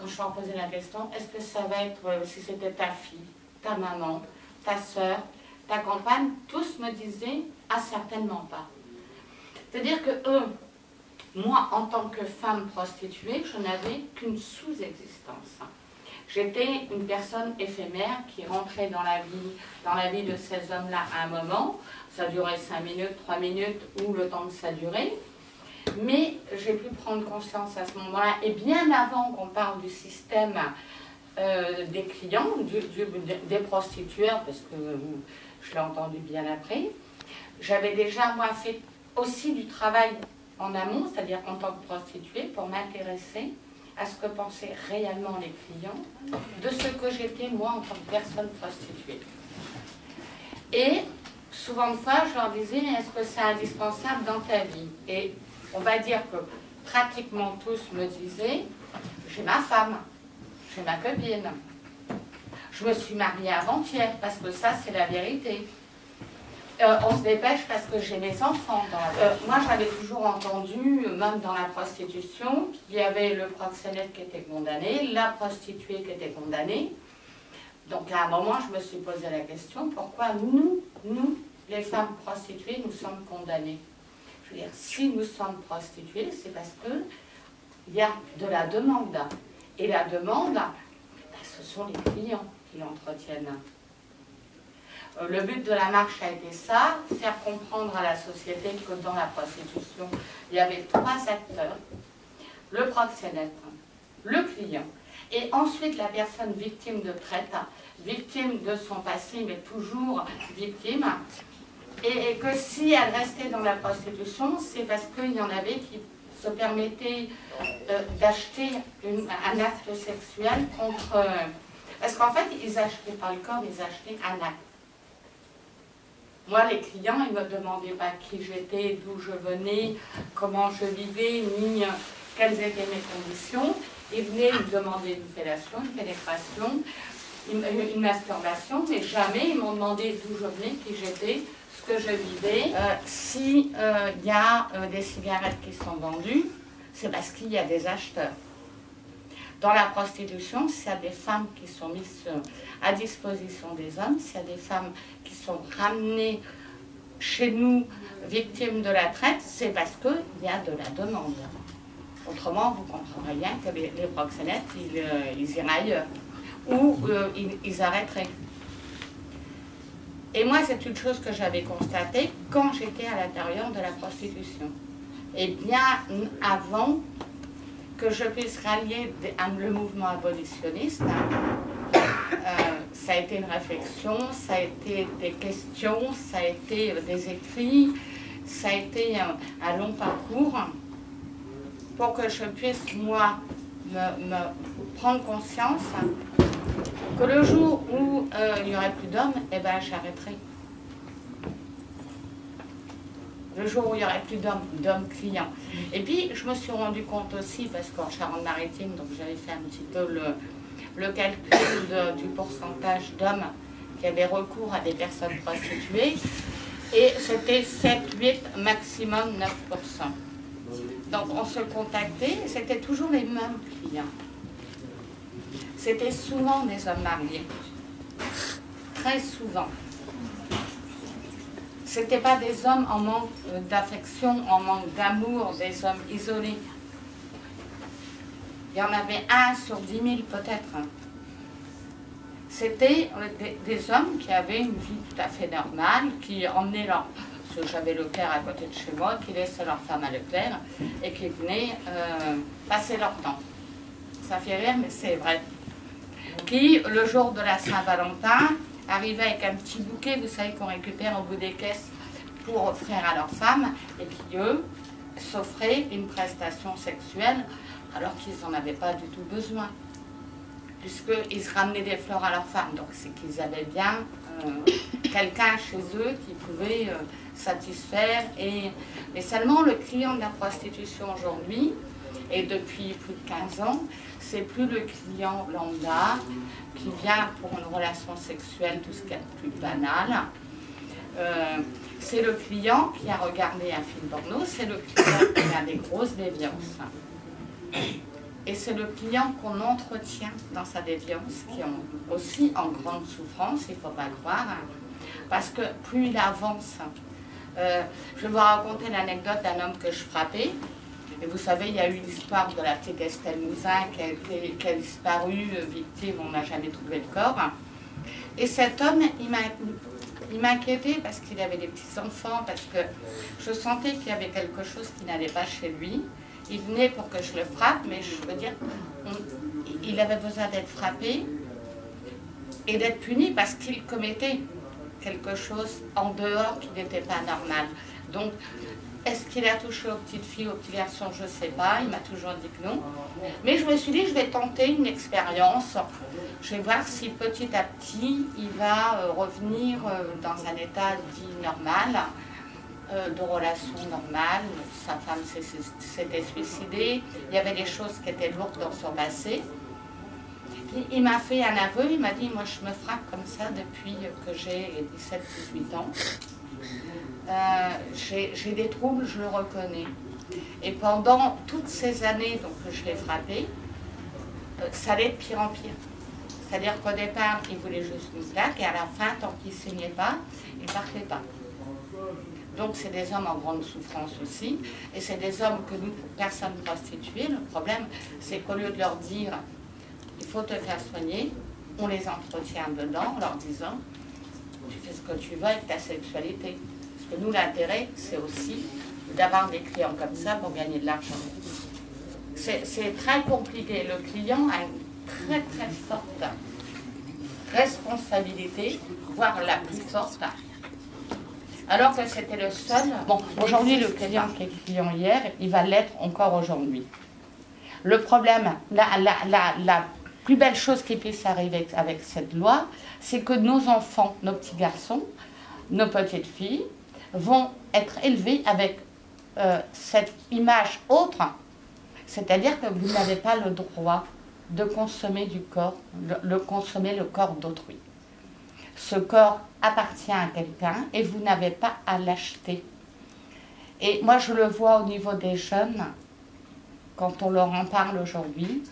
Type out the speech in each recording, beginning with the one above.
quand je leur posais la question, est-ce que ça va être, si c'était ta fille, ta maman, ta soeur, ta compagne, tous me disaient, ah certainement pas. C'est-à-dire que eux, moi en tant que femme prostituée, je n'avais qu'une sous-existence. J'étais une personne éphémère qui rentrait dans la vie de ces hommes-là à un moment. Ça durait 5 minutes, 3 minutes, ou le temps que ça durait. Mais j'ai pu prendre conscience à ce moment-là, et bien avant qu'on parle du système des clients, des prostitueurs, parce que je l'ai entendu bien après, j'avais déjà, moi, fait aussi du travail en amont, c'est-à-dire en tant que prostituée, pour m'intéresser à ce que pensaient réellement les clients, de ce que j'étais moi en tant que personne prostituée. Et souvent de fois, je leur disais, est-ce que c'est indispensable dans ta vie? Et on va dire que pratiquement tous me disaient, j'ai ma femme, j'ai ma copine, je me suis mariée avant-hier, parce que ça c'est la vérité. On se dépêche parce que j'ai mes enfants. Moi, j'avais toujours entendu, même dans la prostitution, qu'il y avait le proxénète qui était condamné, la prostituée qui était condamnée. Donc, à un moment, je me suis posé la question, pourquoi nous, les femmes prostituées, nous sommes condamnées? Je veux dire, si nous sommes prostituées, c'est parce qu'il y a de la demande. Et la demande, ce sont les clients qui l'entretiennent. Le but de la marche a été ça, faire comprendre à la société que dans la prostitution, il y avait 3 acteurs, le proxénète, le client, et ensuite la personne victime de traite, victime de son passé, mais toujours victime, et que si elle restait dans la prostitution, c'est parce qu'il y en avait qui se permettaient d'acheter un acte sexuel contre... Parce qu'en fait, ils n'achetaient pas le corps, ils achetaient un acte. Moi, les clients, ils ne me demandaient pas qui j'étais, d'où je venais, comment je vivais, ni quelles étaient mes conditions. Ils venaient me demander une fellation, une pénétration, une masturbation, mais jamais ils m'ont demandé d'où je venais, qui j'étais, ce que je vivais. S'il y a des cigarettes qui sont vendues, c'est parce qu'il y a des acheteurs. Dans la prostitution, s'il y a des femmes qui sont mises à disposition des hommes, s'il y a des femmes qui sont ramenées chez nous victimes de la traite, c'est parce qu'il y a de la demande. Autrement, vous comprendrez bien que les proxénètes, ils iraient ailleurs. Ou ils arrêteraient. Et moi, c'est une chose que j'avais constatée quand j'étais à l'intérieur de la prostitution. Et bien avant que je puisse rallier le mouvement abolitionniste, ça a été une réflexion, ça a été des questions, ça a été des écrits, ça a été un long parcours pour que je puisse, moi, me prendre conscience que le jour où il n'y aurait plus d'hommes, eh ben, j'arrêterai. Le jour où il n'y aurait plus d'hommes clients. Et puis, je me suis rendu compte aussi, parce qu'en Charente-Maritime, donc j'avais fait un petit peu le calcul du pourcentage d'hommes qui avaient recours à des personnes prostituées, et c'était 7, 8, maximum 9%. Donc on se contactait, c'était toujours les mêmes clients. C'était souvent des hommes mariés, très souvent. C'était pas des hommes en manque d'affection, en manque d'amour, des hommes isolés. Il y en avait 1 sur 10 000 peut-être. C'était des hommes qui avaient une vie tout à fait normale, qui emmenaient leur... Parce que j'avais Leclerc à côté de chez moi, qui laissaient leur femme à Leclerc et qui venaient passer leur temps. Ça fait rire, mais c'est vrai. Qui, le jour de la Saint-Valentin, arrivaient avec un petit bouquet, vous savez, qu'on récupère au bout des caisses pour offrir à leurs femmes, et qui, eux, s'offraient une prestation sexuelle alors qu'ils n'en avaient pas du tout besoin, puisqu'ils se ramenaient des fleurs à leurs femmes. Donc c'est qu'ils avaient bien quelqu'un chez eux qui pouvait satisfaire. Mais seulement le client de la prostitution aujourd'hui, et depuis plus de 15 ans, c'est plus le client lambda qui vient pour une relation sexuelle, tout ce qu'il y a de plus banal. C'est le client qui a regardé un film porno, c'est le client qui a des grosses déviances. Et c'est le client qu'on entretient dans sa déviance, qui est aussi en grande souffrance, il ne faut pas le croire, parce que plus il avance, je vais vous raconter l'anecdote d'un homme que je frappais. Et vous savez, il y a eu l'histoire de la petite Estelle Mouzin qui a disparu, victime, on n'a jamais trouvé le corps. Et cet homme, il m'inquiétait parce qu'il avait des petits-enfants, parce que je sentais qu'il y avait quelque chose qui n'allait pas chez lui. Il venait pour que je le frappe, mais je veux dire, il avait besoin d'être frappé et d'être puni parce qu'il commettait quelque chose en dehors qui n'était pas normal. Donc, est-ce qu'il a touché aux petites filles, aux petits garçons? Je ne sais pas, il m'a toujours dit que non. Mais je me suis dit, je vais tenter une expérience. Je vais voir si petit à petit, il va revenir dans un état dit normal, de relation normale. Sa femme s'était suicidée, il y avait des choses qui étaient lourdes dans son passé. Puis, il m'a fait un aveu, il m'a dit, moi je me frappe comme ça depuis que j'ai 17-18 ans. J'ai des troubles, je le reconnais. Et pendant toutes ces années donc, que je l'ai frappé, ça allait de pire en pire. C'est-à-dire qu'au départ, il voulait juste une claque, et à la fin, tant qu'il ne saignait pas, il ne partait pas. Donc c'est des hommes en grande souffrance aussi, et c'est des hommes que nous, pour personnes prostituées, le problème, c'est qu'au lieu de leur dire « il faut te faire soigner », on les entretient dedans en leur disant « tu fais ce que tu veux avec ta sexualité ». Parce que nous, l'intérêt, c'est aussi d'avoir des clients comme ça pour gagner de l'argent. C'est très compliqué. Le client a une très très forte responsabilité, voire la plus forte. Alors que c'était le seul. Bon, aujourd'hui, le client qui est client hier, il va l'être encore aujourd'hui. Le problème, la plus belle chose qui puisse arriver avec cette loi, c'est que nos enfants, nos petits garçons, nos petites filles, vont être élevés avec cette image autre, c'est-à-dire que vous n'avez pas le droit de consommer du corps, consommer le corps d'autrui. Ce corps appartient à quelqu'un et vous n'avez pas à l'acheter. Et moi, je le vois au niveau des jeunes, quand on leur en parle aujourd'hui,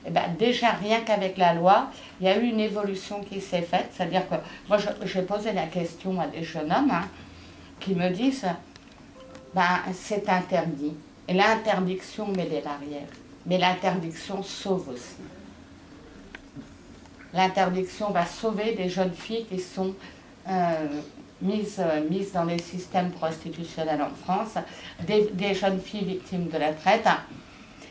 eh ben, déjà rien qu'avec la loi, il y a eu une évolution qui s'est faite, c'est-à-dire que moi, j'ai posé la question à des jeunes hommes, qui me disent ben, c'est interdit. Et l'interdiction met des barrières. Mais l'interdiction sauve aussi. L'interdiction va sauver des jeunes filles qui sont mises dans les systèmes prostitutionnels en France, des jeunes filles victimes de la traite,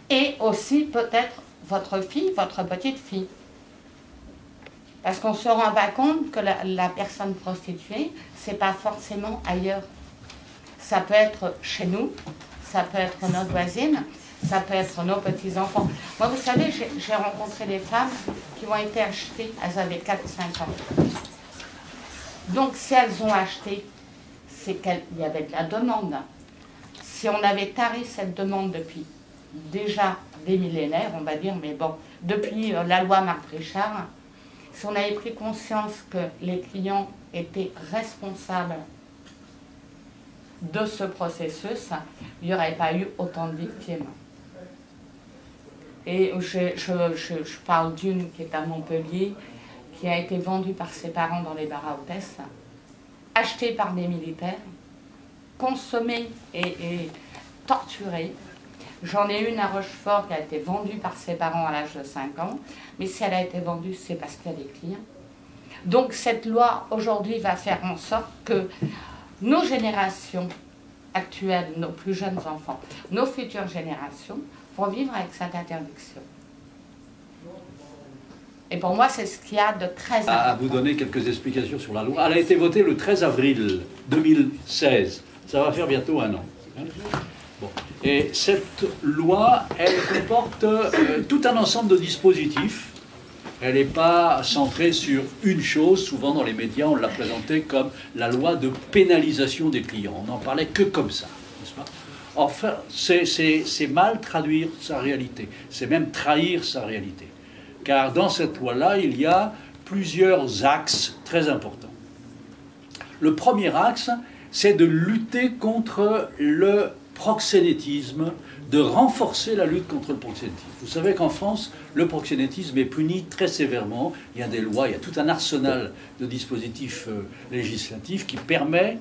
et aussi peut-être votre fille, votre petite fille. Parce qu'on ne se rend pas compte que la personne prostituée, ce n'est pas forcément ailleurs. Ça peut être chez nous, ça peut être notre voisine, ça peut être nos petits-enfants. Moi, vous savez, j'ai rencontré des femmes qui ont été achetées, elles avaient 4-5 ans. Donc, si elles ont acheté, c'est qu'il y avait de la demande. Si on avait taré cette demande depuis déjà des millénaires, on va dire, mais bon, depuis la loi Marc Richard, si on avait pris conscience que les clients étaient responsables de ce processus, il n'y aurait pas eu autant de victimes. Et je parle d'une qui est à Montpellier, qui a été vendue par ses parents dans les bars à hôtesses, achetée par des militaires, consommée et torturée. J'en ai une à Rochefort qui a été vendue par ses parents à l'âge de 5 ans, mais si elle a été vendue, c'est parce qu'il y a des clients. Donc cette loi, aujourd'hui, va faire en sorte que nos générations actuelles, nos plus jeunes enfants, nos futures générations, vont vivre avec cette interdiction. Et pour moi, c'est ce qu'il y a de très important. À vous donner quelques explications sur la loi. Elle a été votée le 13 avril 2016. Ça va faire bientôt 1 an. Bon. Et cette loi, elle comporte tout un ensemble de dispositifs. Elle n'est pas centrée sur une chose. Souvent dans les médias, on l'a présentée comme la loi de pénalisation des clients. On n'en parlait que comme ça, n'est-ce pas? Enfin, c'est mal traduire sa réalité. C'est même trahir sa réalité. Car dans cette loi-là, il y a plusieurs axes très importants. Le premier axe, c'est de lutter contre le proxénétisme de renforcer la lutte contre le proxénétisme. Vous savez qu'en France, le proxénétisme est puni très sévèrement. Il y a des lois, il y a tout un arsenal de dispositifs législatifs qui permet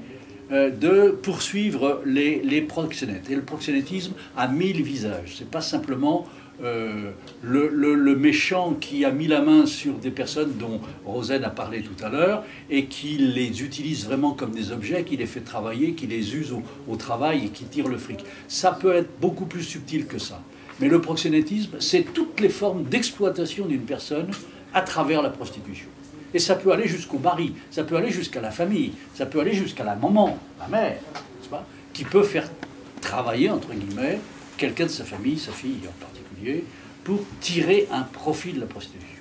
de poursuivre les proxénètes. Et le proxénétisme a 1000 visages. Ce n'est pas simplement le méchant qui a mis la main sur des personnes dont Rosen a parlé tout à l'heure et qui les utilise vraiment comme des objets, qui les fait travailler, qui les use au travail et qui tire le fric. Ça peut être beaucoup plus subtil que ça. Mais le proxénétisme, c'est toutes les formes d'exploitation d'une personne à travers la prostitution. Et ça peut aller jusqu'au mari, ça peut aller jusqu'à la famille, ça peut aller jusqu'à la maman, la mère, n'est-ce pas, qui peut faire travailler, entre guillemets, quelqu'un de sa famille, sa fille en particulier, pour tirer un profit de la prostitution.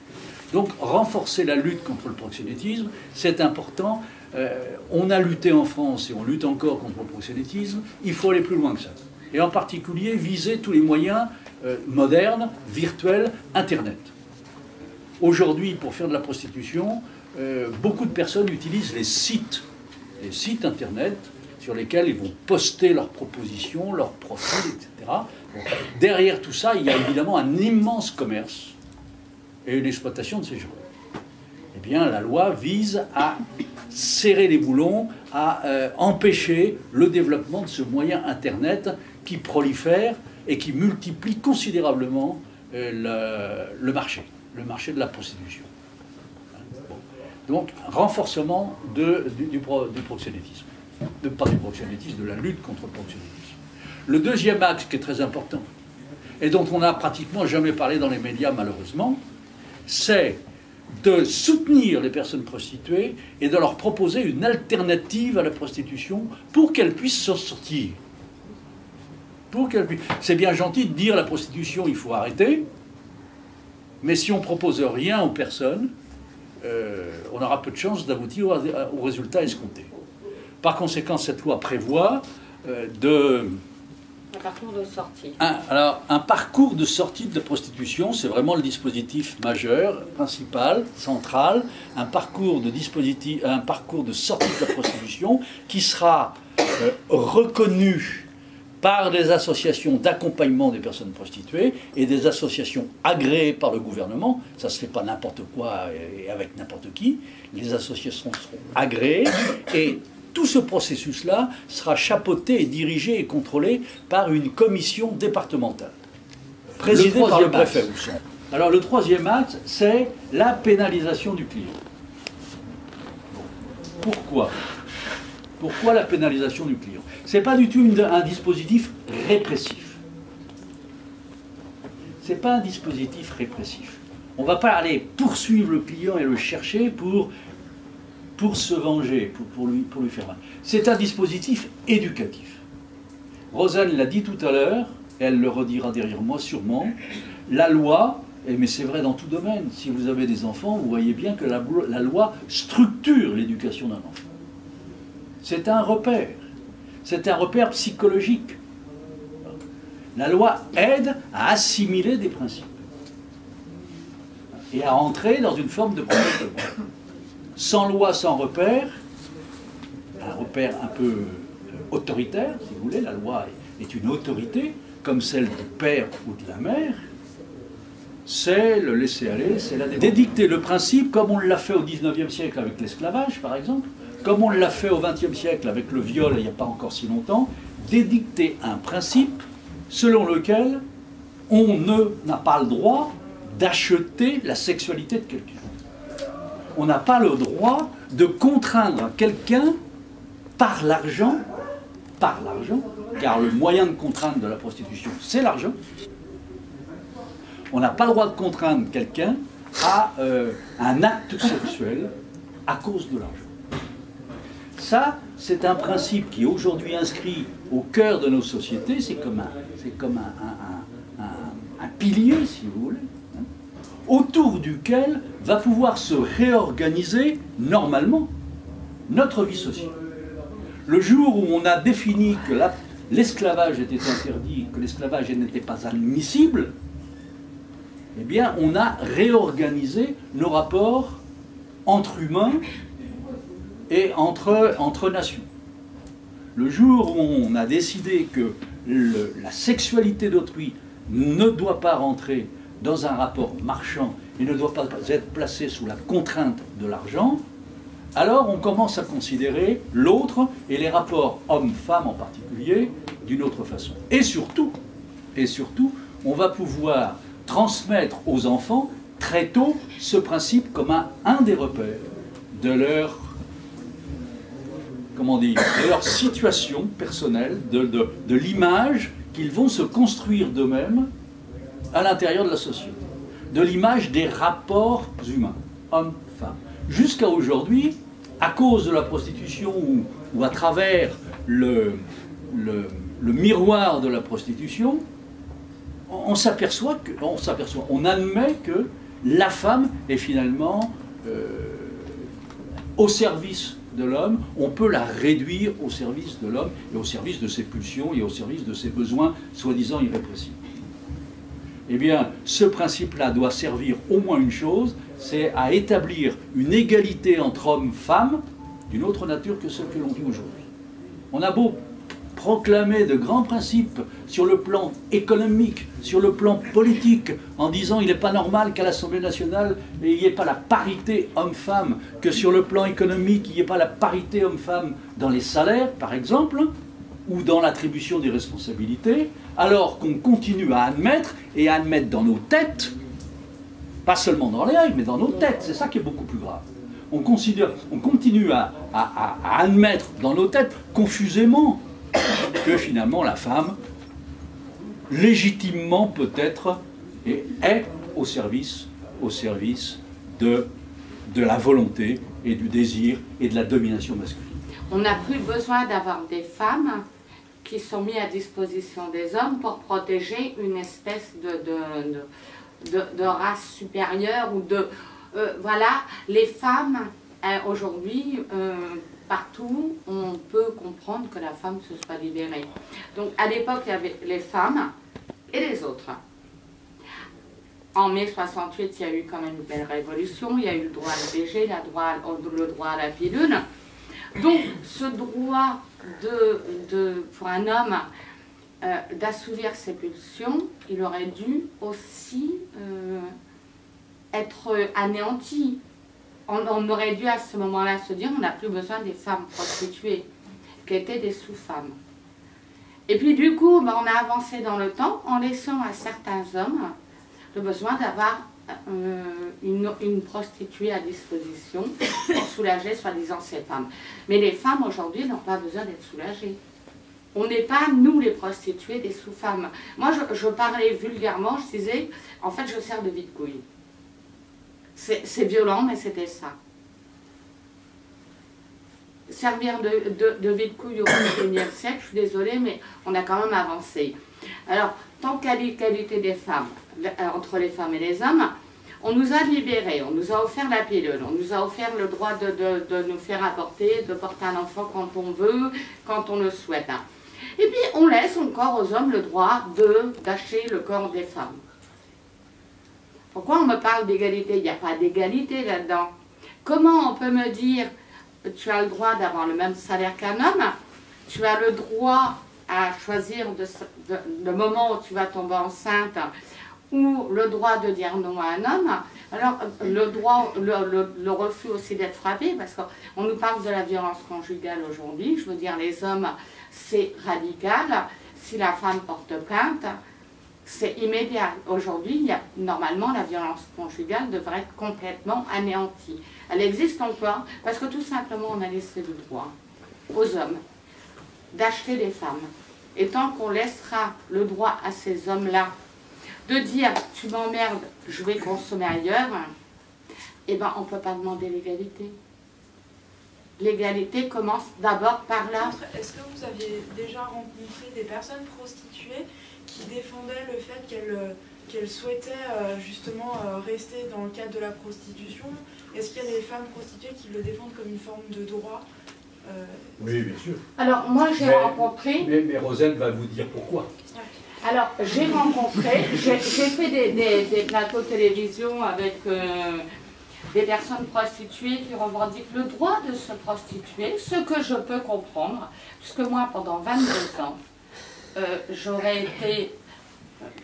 Donc renforcer la lutte contre le proxénétisme, c'est important. On a lutté en France et on lutte encore contre le proxénétisme, il faut aller plus loin que ça. Et en particulier viser tous les moyens modernes, virtuels, Internet. Aujourd'hui, pour faire de la prostitution, beaucoup de personnes utilisent les sites Internet sur lesquels ils vont poster leurs propositions, leurs profils, etc. Bon, derrière tout ça, il y a évidemment un immense commerce et une exploitation de ces gens. Eh bien, la loi vise à serrer les boulons, à empêcher le développement de ce moyen Internet qui prolifère et qui multiplie considérablement le marché de la prostitution. Bon. Donc, renforcement du proxénétisme. Pas du proxénétisme, de la lutte contre le proxénétisme. Le deuxième axe qui est très important, et dont on n'a pratiquement jamais parlé dans les médias malheureusement, c'est de soutenir les personnes prostituées et de leur proposer une alternative à la prostitution pour qu'elles puissent s'en sortir. C'est bien gentil de dire la prostitution, il faut arrêter, mais si on ne propose rien aux personnes, on aura peu de chances d'aboutir au résultat escompté. Par conséquent, cette loi prévoit un parcours de sortie. Un parcours de sortie de la prostitution, c'est vraiment le dispositif majeur, principal, central, un parcours de sortie de la prostitution qui sera reconnu par des associations d'accompagnement des personnes prostituées et des associations agréées par le gouvernement. Ça ne se fait pas n'importe quoi et avec n'importe qui. Les associations seront agréées et tout ce processus-là sera chapeauté et dirigé et contrôlé par une commission départementale, présidée par le préfet. Alors le troisième axe, c'est la pénalisation du client. Pourquoi ? Pourquoi la pénalisation du client ? Ce n'est pas du tout un dispositif répressif. Ce n'est pas un dispositif répressif. On ne va pas aller poursuivre le client et le chercher pour se venger, pour lui faire mal. C'est un dispositif éducatif. Rosanne l'a dit tout à l'heure, et elle le redira derrière moi sûrement, la loi, mais c'est vrai dans tout domaine, si vous avez des enfants, vous voyez bien que la loi structure l'éducation d'un enfant. C'est un repère psychologique. La loi aide à assimiler des principes et à entrer dans une forme de comportement. Sans loi, sans repère, un repère un peu autoritaire, si vous voulez, la loi est une autorité, comme celle du père ou de la mère, c'est le laisser-aller, c'est la d'édicter le principe, comme on l'a fait au XIXe siècle avec l'esclavage, par exemple, comme on l'a fait au XXe siècle avec le viol, il n'y a pas encore si longtemps, d'édicter un principe selon lequel on n'a pas le droit d'acheter la sexualité de quelqu'un. On n'a pas le droit de contraindre quelqu'un par l'argent, car le moyen de contraindre de la prostitution, c'est l'argent. On n'a pas le droit de contraindre quelqu'un à un acte sexuel à cause de l'argent. Ça, c'est un principe qui est aujourd'hui inscrit au cœur de nos sociétés, c'est comme un pilier, si vous voulez, hein, autour duquel va pouvoir se réorganiser normalement notre vie sociale. Le jour où on a défini que l'esclavage était interdit, que l'esclavage n'était pas admissible, eh bien, on a réorganisé nos rapports entre humains et entre nations. Le jour où on a décidé que la sexualité d'autrui ne doit pas rentrer dans un rapport marchand et ne doit pas être placée sous la contrainte de l'argent, alors on commence à considérer l'autre et les rapports hommes-femmes en particulier d'une autre façon. Et surtout, on va pouvoir transmettre aux enfants très tôt ce principe comme un des repères de leur, de leur situation personnelle, de l'image qu'ils vont se construire d'eux-mêmes à l'intérieur de la société, de l'image des rapports humains, hommes-femmes. Jusqu'à aujourd'hui, à cause de la prostitution ou à travers le miroir de la prostitution, on admet que la femme est finalement au service de l'homme, on peut la réduire au service de l'homme et au service de ses pulsions et au service de ses besoins soi-disant irrépressibles. Eh bien, ce principe-là doit servir au moins une chose, c'est à établir une égalité entre hommes et femmes d'une autre nature que celle que l'on vit aujourd'hui. On a beau proclamer de grands principes sur le plan économique, sur le plan politique, en disant il n'est pas normal qu'à l'Assemblée nationale il n'y ait pas la parité homme-femme, que sur le plan économique il n'y ait pas la parité homme-femme dans les salaires, par exemple, ou dans l'attribution des responsabilités, alors qu'on continue à admettre, et à admettre dans nos têtes, pas seulement dans les règles, mais dans nos têtes, c'est ça qui est beaucoup plus grave. On continue à admettre dans nos têtes, confusément, que finalement la femme, légitimement peut-être, est au service de la volonté et du désir et de la domination masculine. On n'a plus besoin d'avoir des femmes qui sont mises à disposition des hommes pour protéger une espèce de race supérieure ou de... voilà, les femmes, aujourd'hui, partout, on peut comprendre que la femme se soit libérée. Donc, à l'époque, il y avait les femmes et les autres. En mai 68, il y a eu quand même une belle révolution. Il y a eu le droit à l'IVG, le droit à la pilule. Donc, ce droit pour un homme d'assouvir ses pulsions, il aurait dû aussi être anéanti. On aurait dû à ce moment-là se dire on n'a plus besoin des femmes prostituées, qui étaient des sous-femmes. Et puis du coup, on a avancé dans le temps en laissant à certains hommes le besoin d'avoir une prostituée à disposition pour soulager soi-disant ces femmes. Mais les femmes aujourd'hui n'ont pas besoin d'être soulagées. On n'est pas, nous les prostituées, des sous-femmes. Moi je parlais vulgairement, je disais, en fait je sers de vide-couille. C'est violent, mais c'était ça. Servir de vide-couille au XXIe siècle, je suis désolée, mais on a quand même avancé. Alors, tant qu'égalité des femmes, entre les femmes et les hommes, on nous a libérés, on nous a offert la pilule, on nous a offert le droit de nous faire avorter, de porter un enfant quand on veut, quand on le souhaite. Et puis, on laisse encore aux hommes le droit d'acheter le corps des femmes. Pourquoi on me parle d'égalité? Il n'y a pas d'égalité là-dedans. Comment on peut me dire tu as le droit d'avoir le même salaire qu'un homme, tu as le droit à choisir le moment où tu vas tomber enceinte ou le droit de dire non à un homme? Alors le refus aussi d'être frappé, parce qu'on nous parle de la violence conjugale aujourd'hui. Je veux dire, les hommes, c'est radical. Si la femme porte plainte, c'est immédiat. Aujourd'hui, normalement, la violence conjugale devrait être complètement anéantie. Elle existe encore parce que tout simplement, on a laissé le droit aux hommes d'acheter des femmes. Et tant qu'on laissera le droit à ces hommes-là de dire « tu m'emmerdes, je vais consommer ailleurs », eh bien, on ne peut pas demander l'égalité. L'égalité commence d'abord par là. Est-ce que vous aviez déjà rencontré des personnes prostituées qui défendaient le fait qu'elles souhaitaient justement rester dans le cadre de la prostitution? Est-ce qu'il y a des femmes prostituées qui le défendent comme une forme de droit? Oui, bien sûr. Alors, moi, j'ai rencontré... Mais Rosane va vous dire pourquoi. Alors, j'ai fait des plateaux de télévision avec des personnes prostituées qui revendiquent le droit de se prostituer, ce que je peux comprendre, puisque moi, pendant 22 ans, j'aurais été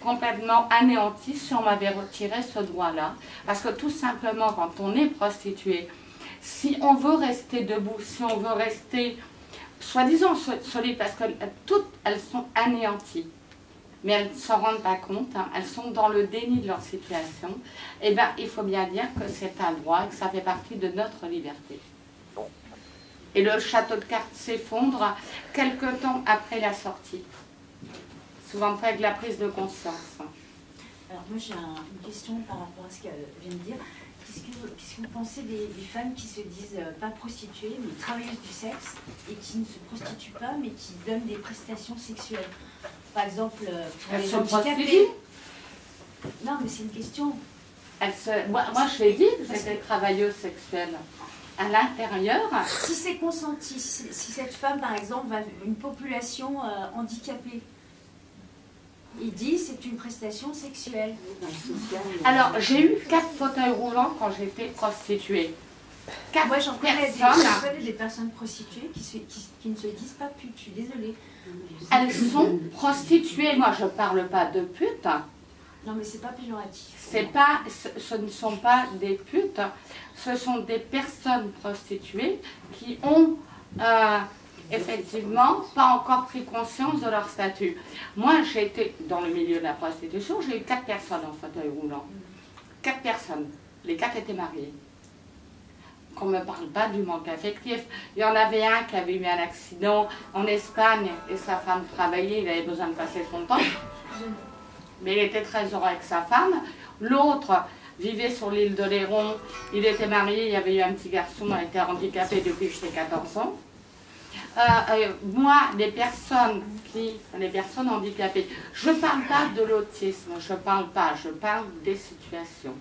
complètement anéantie si on m'avait retiré ce droit-là. Parce que tout simplement, quand on est prostituée, si on veut rester debout, si on veut rester soi-disant solide, parce que toutes elles sont anéanties, mais elles ne s'en rendent pas compte, hein, elles sont dans le déni de leur situation, et bien il faut bien dire que c'est un droit et que ça fait partie de notre liberté. Et le château de cartes s'effondre quelque temps après la sortie. Souvent fait avec la prise de conscience. Alors moi j'ai une question par rapport à ce qu'elle vient de dire. Qu'est-ce que vous pensez des femmes qui se disent pas prostituées, mais travailleuses du sexe, et qui ne se prostituent pas, mais qui donnent des prestations sexuelles? Par exemple, pour les handicapés. Non, mais c'est une question. Moi, je l'ai dit, j'étais travailleuse sexuelle. À l'intérieur. Si c'est consenti, si cette femme, par exemple, va une population handicapée, il dit c'est une prestation sexuelle. Alors, j'ai eu 4 fauteuils roulants quand j'étais prostituée. Moi, j'en connais des personnes prostituées qui ne se disent pas putes, je suis désolée. Elles sont prostituées. Moi, je ne parle pas de putes. Non, mais c'est pas péjoratif. Ce ne sont pas des putes, ce sont des personnes prostituées qui ont effectivement pas encore pris conscience de leur statut. Moi, j'ai été dans le milieu de la prostitution, j'ai eu 4 personnes en fauteuil roulant. 4 personnes. Les 4 étaient mariées. Qu'on ne me parle pas du manque affectif. Il y en avait un qui avait eu un accident en Espagne et sa femme travaillait, il avait besoin de passer son temps. Mais il était très heureux avec sa femme. L'autre vivait sur l'île de Léron, il était marié, il y avait eu un petit garçon, il était handicapé depuis que j'étais 14 ans. Moi, les personnes handicapées, je ne parle pas de l'autisme, je parle des situations.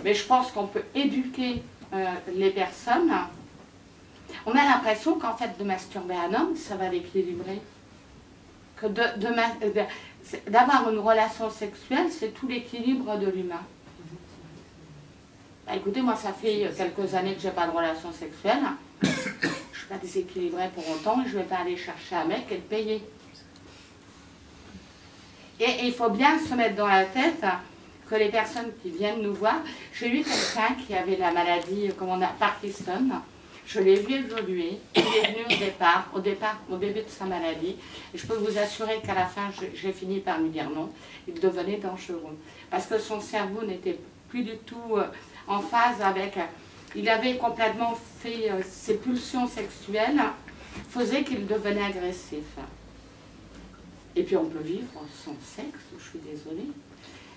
Mais je pense qu'on peut éduquer les personnes. On a l'impression qu'en fait, de masturber un homme, ça va l'équilibrer. Que d'avoir une relation sexuelle, c'est tout l'équilibre de l'humain. Bah, écoutez, moi, ça fait quelques années que je n'ai pas de relation sexuelle. Je ne suis pas déséquilibrée pour autant et je ne vais pas aller chercher un mec et le payer. Et il faut bien se mettre dans la tête que les personnes qui viennent nous voir, j'ai eu quelqu'un qui avait la maladie, Parkinson. Je l'ai vu évoluer, il est venu au début de sa maladie, et je peux vous assurer qu'à la fin, j'ai fini par lui dire non, il devenait dangereux. Parce que son cerveau n'était plus du tout en phase avec... Il avait complètement fait... ses pulsions sexuelles faisaient qu'il devenait agressif. Et puis on peut vivre son sexe, je suis désolée.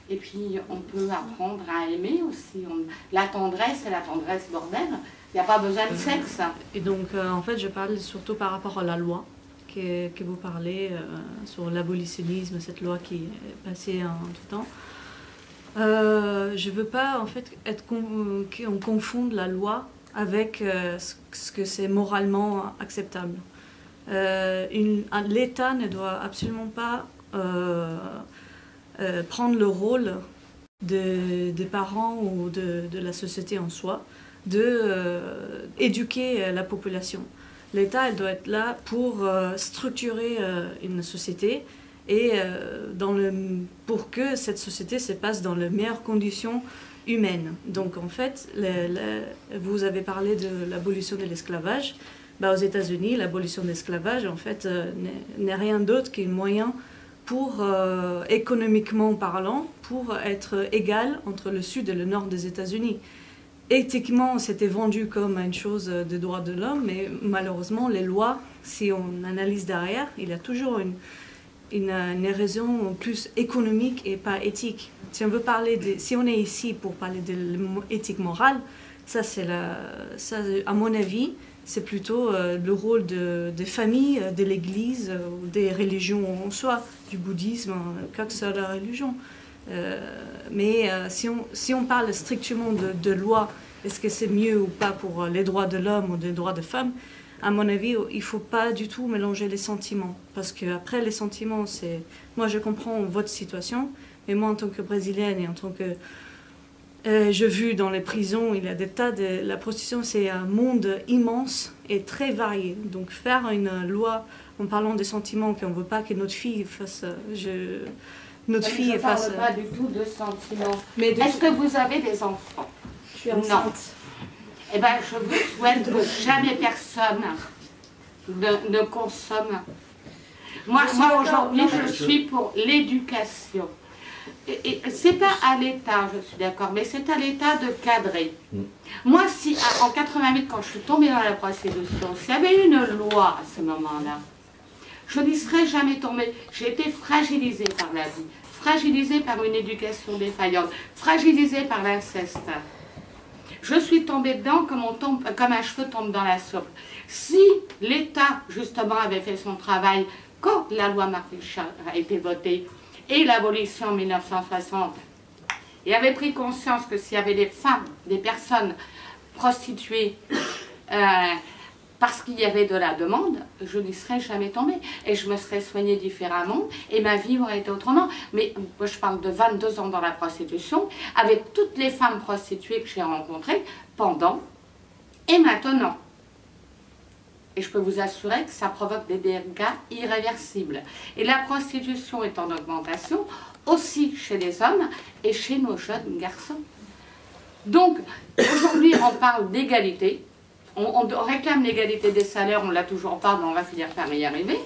Et puis on peut apprendre à aimer aussi. La tendresse, c'est la tendresse bordel. Il n'y a pas besoin de sexe. Et donc, en fait, je parle surtout par rapport à la loi que vous parlez sur l'abolitionnisme, cette loi qui est passée en tout temps. Je ne veux pas, en fait, qu'on confonde la loi avec ce que c'est moralement acceptable. L'État ne doit absolument pas prendre le rôle des parents ou de la société en soi, d'éduquer la population. L'État, elle doit être là pour structurer une société et pour que cette société se passe dans les meilleures conditions humaines. Donc en fait, vous avez parlé de l'abolition de l'esclavage. Aux États-Unis, l'abolition de l'esclavage, en fait, n'est rien d'autre qu'un moyen pour, économiquement parlant, pour être égal entre le sud et le nord des États-Unis. Éthiquement, c'était vendu comme une chose des droits de l'homme, mais malheureusement, les lois, si on analyse derrière, il y a toujours une raison plus économique et pas éthique. Si on veut si on est ici pour parler de l'éthique morale, ça, à mon avis, c'est plutôt le rôle des familles, de l'Église, des religions en soi, du bouddhisme, quelle que soit la religion. Mais si on parle strictement de loi, est-ce que c'est mieux ou pas pour les droits de l'homme ou les droits des femmes? À mon avis, il ne faut pas du tout mélanger les sentiments. Parce qu'après, les sentiments, c'est... Moi, je comprends votre situation, mais moi, en tant que Brésilienne et en tant que... j'ai vu dans les prisons, il y a des tas de... La prostitution, c'est un monde immense et très varié. Donc, faire une loi en parlant des sentiments, qu'on ne veut pas que notre fille fasse... notre Je fille ne fasse... parle pas du tout de sentiments. Mais Est-ce que vous avez des enfants? Je suis enceinte. Eh bien, je vous souhaite que jamais personne ne consomme. Moi aujourd'hui, je suis pour l'éducation. Et c'est pas à l'État, je suis d'accord, mais c'est à l'État de cadrer. Moi, si en 88, quand je suis tombée dans la prostitution, s'il y avait eu une loi à ce moment-là, je n'y serais jamais tombée. J'ai été fragilisée par la vie, fragilisée par une éducation défaillante, fragilisée par l'inceste. Je suis tombée dedans comme un cheveu tombe dans la soupe. Si l'État, justement, avait fait son travail quand la loi Marc-Richard a été votée et l'abolition en 1960, et avait pris conscience que s'il y avait des femmes, des personnes prostituées, parce qu'il y avait de la demande, je n'y serais jamais tombée. Et je me serais soignée différemment et ma vie aurait été autrement. Mais moi, je parle de 22 ans dans la prostitution, avec toutes les femmes prostituées que j'ai rencontrées pendant et maintenant. Et je peux vous assurer que ça provoque des dégâts irréversibles. Et la prostitution est en augmentation aussi chez les hommes et chez nos jeunes garçons. Donc, aujourd'hui, on parle d'égalité. On réclame l'égalité des salaires, on ne l'a toujours pas, mais on va finir par y arriver.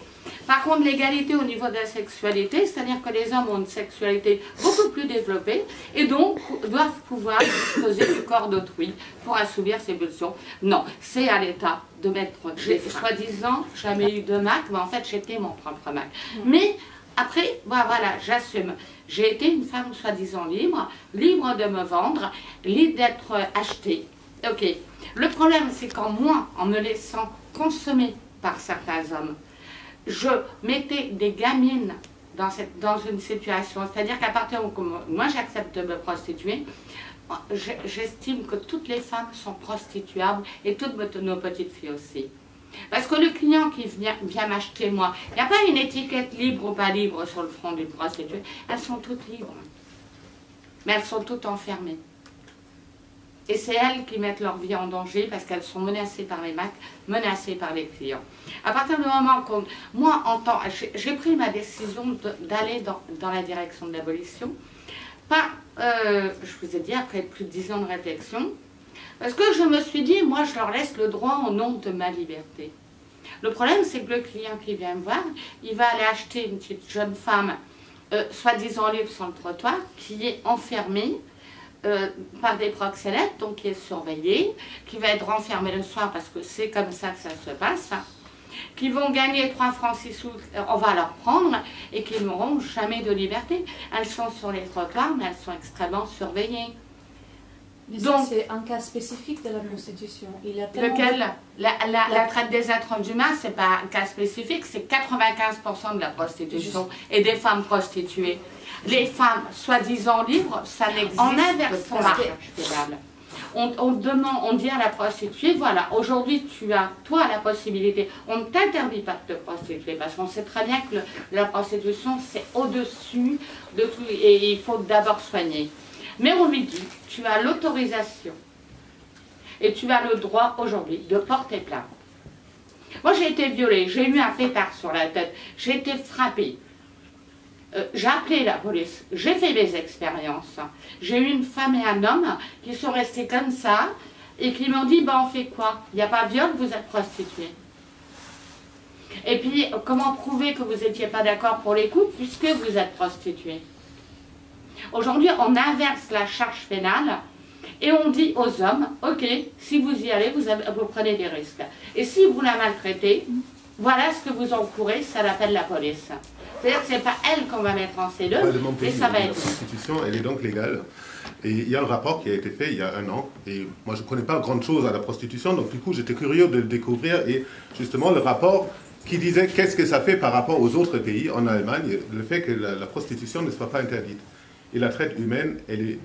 Par contre, l'égalité au niveau de la sexualité, c'est-à-dire que les hommes ont une sexualité beaucoup plus développée et donc doivent pouvoir disposer du corps d'autrui pour assouvir ses pulsions. Non, c'est à l'État de mettre... J'ai soi-disant jamais eu de Mac, mais en fait j'étais mon propre Mac. Mais après, voilà, j'assume. J'ai été une femme soi-disant libre, libre de me vendre, libre d'être achetée. Ok. Le problème, c'est qu'en moi, en me laissant consommer par certains hommes, je mettais des gamines dans une situation, c'est-à-dire qu'à partir où moi j'accepte de me prostituer, j'estime que toutes les femmes sont prostituables et toutes nos petites filles aussi. Parce que le client qui vient m'acheter moi, il n'y a pas une étiquette libre ou pas libre sur le front d'une prostituée, elles sont toutes libres, mais elles sont toutes enfermées. Et c'est elles qui mettent leur vie en danger parce qu'elles sont menacées par les Macs, menacées par les clients. À partir du moment où moi, j'ai pris ma décision d'aller dans la direction de l'abolition, je vous ai dit, après plus de 10 ans de réflexion, parce que je me suis dit, moi, je leur laisse le droit au nom de ma liberté. Le problème, c'est que le client qui vient me voir, il va aller acheter une petite jeune femme, soi-disant libre sur le trottoir, qui est enfermée, par des proxénètes, donc qui est surveillé, qui va être renfermé le soir parce que c'est comme ça que ça se passe, qui vont gagner 3 francs 6 sous, on va leur prendre, et qui n'auront jamais de liberté. Elles sont sur les trottoirs, mais elles sont extrêmement surveillées. Mais donc, c'est un cas spécifique de la prostitution. Il y a tellement lequel la traite des êtres humains, c'est pas un cas spécifique, c'est 95% de la prostitution et des femmes prostituées. Les femmes soi-disant libres, ça n'existe pas. En inversant la recherche pénale. On dit à la prostituée, voilà, aujourd'hui tu as, toi, la possibilité, on ne t'interdit pas de te prostituer, parce qu'on sait très bien que la prostitution, c'est au-dessus de tout, et il faut d'abord soigner. Mais on lui dit, tu as l'autorisation, et tu as le droit aujourd'hui de porter plainte. Moi j'ai été violée, j'ai eu un pétard sur la tête, j'ai été frappée. J'ai appelé la police, j'ai fait mes expériences. J'ai eu une femme et un homme qui sont restés comme ça et qui m'ont dit, ben on fait quoi? Il n'y a pas de viol, vous êtes prostituée. Et puis, comment prouver que vous n'étiez pas d'accord pour les couples puisque vous êtes prostituée? Aujourd'hui, on inverse la charge pénale et on dit aux hommes, ok, si vous y allez, vous prenez des risques. Et si vous la maltraitez, voilà ce que vous encourez, ça l'appelle la police. C'est-à-dire que ce n'est pas elle qu'on va mettre en cellule, mais ça va être... La prostitution, elle est donc légale. Et il y a un rapport qui a été fait il y a 1 an. Et moi, je ne connais pas grande chose à la prostitution, donc du coup, j'étais curieux de le découvrir. Et justement, le rapport qui disait qu'est-ce que ça fait par rapport aux autres pays, en Allemagne, le fait que la prostitution ne soit pas interdite. Et la traite humaine, elle est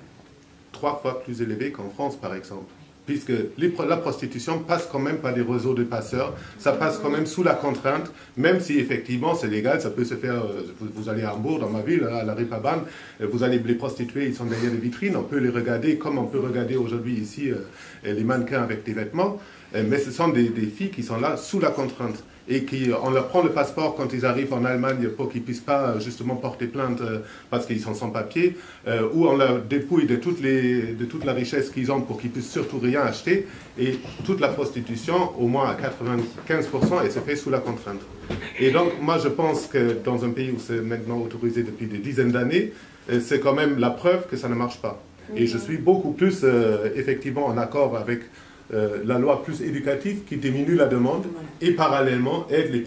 3 fois plus élevée qu'en France, par exemple. Puisque la prostitution passe quand même par des réseaux de passeurs, ça passe quand même sous la contrainte, même si effectivement c'est légal, ça peut se faire, vous allez à Hambourg, dans ma ville, à la Reeperbahn, vous allez les prostituées, ils sont derrière les vitrines, on peut les regarder comme on peut regarder aujourd'hui ici les mannequins avec des vêtements, mais ce sont des filles qui sont là sous la contrainte. et qu'on leur prend le passeport quand ils arrivent en Allemagne pour qu'ils ne puissent pas justement porter plainte parce qu'ils sont sans papier, ou on leur dépouille de toute la richesse qu'ils ont pour qu'ils puissent surtout rien acheter, et toute la prostitution, au moins à 95%, elle se fait sous la contrainte. Et donc moi je pense que dans un pays où c'est maintenant autorisé depuis des dizaines d'années, c'est quand même la preuve que ça ne marche pas. Et je suis beaucoup plus effectivement en accord avec la loi plus éducative qui diminue la demande et parallèlement aide les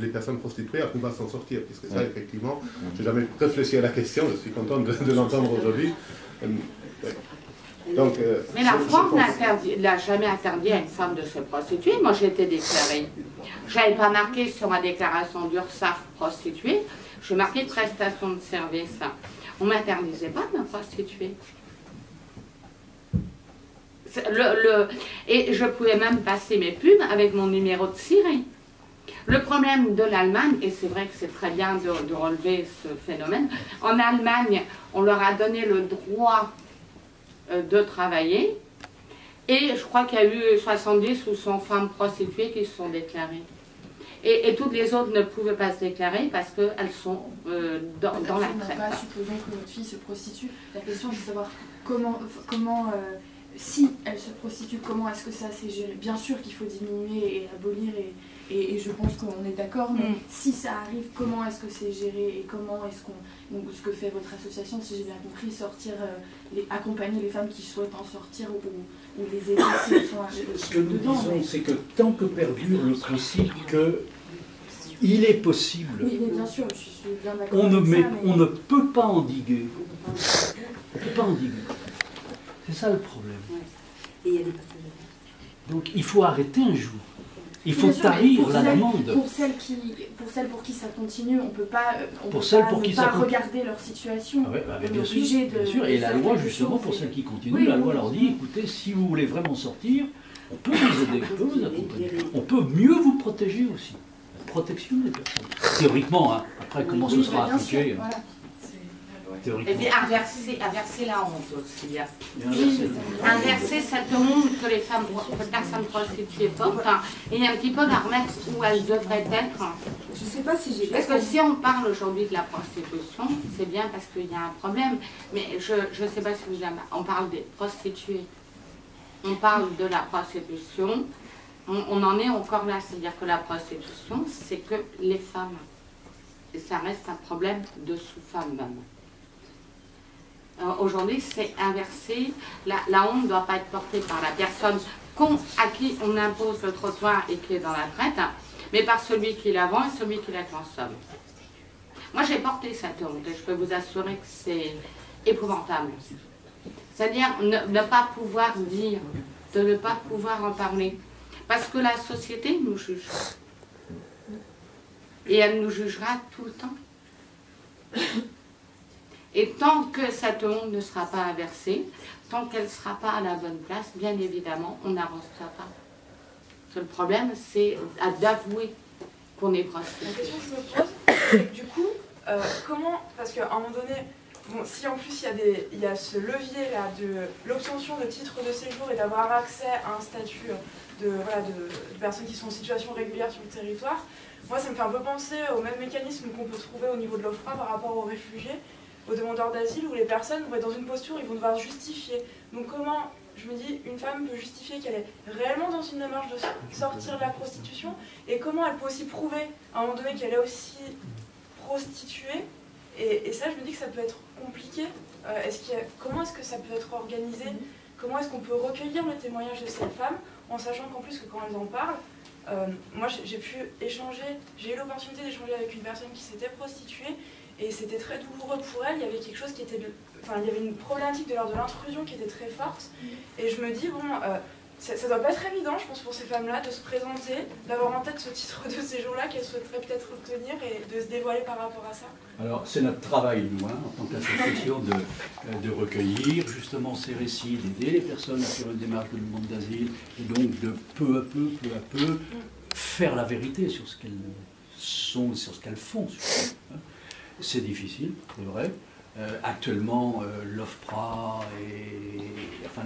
personnes prostituées à pouvoir s'en sortir. Puisque ça, effectivement, je n'ai jamais réfléchi à la question, je suis content de l'entendre aujourd'hui. Donc, mais la France n'a jamais interdit à une femme de se prostituer. Moi, j'ai été déclarée. Je n'avais pas marqué sur ma déclaration d'URSSAF prostituée, je marquais prestation de service. On ne m'interdisait pas de me prostituer. Et je pouvais même passer mes pubs avec mon numéro de Syrie. Le problème de l'Allemagne, et c'est vrai que c'est très bien de relever ce phénomène, en Allemagne, on leur a donné le droit de travailler, et je crois qu'il y a eu 70 ou 100 femmes prostituées qui se sont déclarées. Et toutes les autres ne pouvaient pas se déclarer parce qu'elles sont dans la traite. Supposons que notre fille se prostitue. La question est de savoir comment si elle se prostitue, comment est-ce que ça s'est géré. Bien sûr qu'il faut diminuer et abolir, et je pense qu'on est d'accord, mais si ça arrive, comment est-ce que c'est géré et comment est-ce qu'on... Donc ce que fait votre association, si j'ai bien compris, accompagner les femmes qui souhaitent en sortir ou les aider si elles sont Ce que nous disons, c'est que tant que perdure le principe que il est possible, oui, bien sûr, je suis bien d'accord avec ça, on ne peut pas endiguer. On ne peut pas endiguer. C'est ça le problème. Et il y a des passages. Donc il faut arrêter un jour. Il faut bien sûr, tarir la demande. Pour celles pour qui ça continue, on ne peut pas, regarder leur situation. Ah ouais, bien sûr. Et la loi, justement, pour celles qui continuent, la loi leur dit, écoutez, si vous voulez vraiment sortir, on peut vous aider, on peut vous accompagner. On peut mieux vous protéger aussi. La protection des personnes. Théoriquement, hein. Après, comment ce sera appliqué voilà. Et puis inverser la honte aussi. Inverser cette honte que les personnes prostituées portent, et un petit peu la remettre où elles devraient être. Je ne sais pas si j'ai... Parce que si on parle aujourd'hui de la prostitution, c'est bien parce qu'il y a un problème, mais je ne sais pas si vous avez... On parle des prostituées, on parle de la prostitution, on en est encore là, c'est-à-dire que la prostitution, c'est que les femmes. Et ça reste un problème de sous-femmes même. Aujourd'hui, c'est inversé. La honte ne doit pas être portée par la personne à qui on impose le trottoir et qui est dans la traite, mais par celui qui la vend et celui qui la consomme. Moi, j'ai porté cette honte et je peux vous assurer que c'est épouvantable. C'est-à-dire ne pas pouvoir dire, de ne pas pouvoir en parler. Parce que la société nous juge. Et elle nous jugera tout le temps. Et tant que cette honte ne sera pas inversée, tant qu'elle ne sera pas à la bonne place, bien évidemment, on n'avancera pas. Le problème, c'est d'avouer qu'on est prostitué. La question que je me pose, c'est que du coup, comment, parce qu'à un moment donné, bon, si en plus il y a ce levier-là de l'obtention de titres de séjour et d'avoir accès à un statut de personnes qui sont en situation régulière sur le territoire, moi ça me fait un peu penser au même mécanisme qu'on peut trouver au niveau de l'OFPRA par rapport aux réfugiés, aux demandeurs d'asile, où les personnes vont être dans une posture, ils vont devoir justifier. Donc comment, je me dis, une femme peut justifier qu'elle est réellement dans une démarche de sortir de la prostitution, et comment elle peut aussi prouver à un moment donné qu'elle est aussi prostituée, et ça je me dis que ça peut être compliqué. Comment est-ce que ça peut être organisé? Comment est-ce qu'on peut recueillir le témoignage de ces femmes, en sachant qu'en plus que quand elles en parlent, moi j'ai pu échanger, j'ai eu l'opportunité d'échanger avec une personne qui s'était prostituée, et c'était très douloureux pour elle. Il y avait quelque chose qui était... il y avait une problématique de l'ordre de l'intrusion qui était très forte. Et je me dis, bon, ça doit pas être évident, je pense, pour ces femmes-là, de se présenter, d'avoir en tête ce titre de séjour-là qu'elles souhaiteraient peut-être obtenir et de se dévoiler par rapport à ça. Alors, c'est notre travail, nous, en tant qu'association, de recueillir justement ces récits, d'aider les personnes à faire une démarche de demande d'asile, et donc de peu à peu, faire la vérité sur ce qu'elles sont, sur ce qu'elles font. C'est difficile, c'est vrai. Actuellement, l'OFPRA et enfin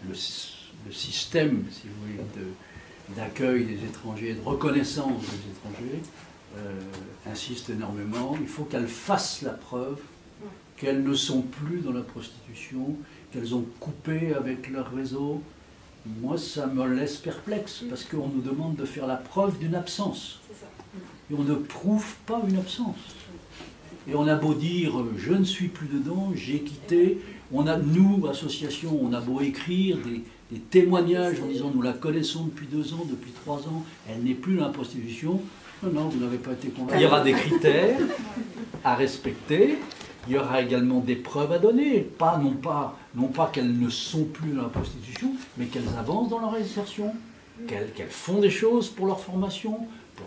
le système, si vous voulez, d'accueil des étrangers, de reconnaissance des étrangers, insiste énormément. Il faut qu'elles fassent la preuve qu'elles ne sont plus dans la prostitution, qu'elles ont coupé avec leur réseau. Moi, ça me laisse perplexe, parce qu'on nous demande de faire la preuve d'une absence. Et on ne prouve pas une absence. Et on a beau dire « je ne suis plus dedans, j'ai quitté », nous, association, on a beau écrire des témoignages en disant « nous la connaissons depuis 2 ans, depuis 3 ans, elle n'est plus dans la prostitution ». Non, vous n'avez pas été convaincu. Il y aura des critères à respecter, il y aura également des preuves à donner, non pas qu'elles ne sont plus dans la prostitution, mais qu'elles avancent dans leur insertion, qu'elles font des choses pour leur formation,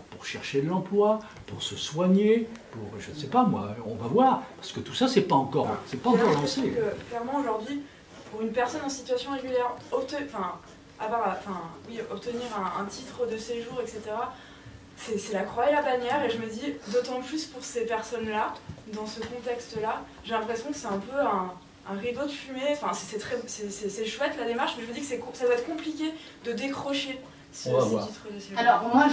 pour chercher de l'emploi, pour se soigner, pour, je ne sais pas moi, on va voir, parce que tout ça, c'est pas encore lancé. Clairement, aujourd'hui, pour une personne en situation régulière, obtenir un titre de séjour, etc., c'est la croix et la bannière, et je me dis, d'autant plus pour ces personnes-là, dans ce contexte-là, j'ai l'impression que c'est un peu un rideau de fumée. Enfin, c'est chouette la démarche, mais je me dis que ça doit être compliqué de décrocher ces titres de séjour. Alors moi,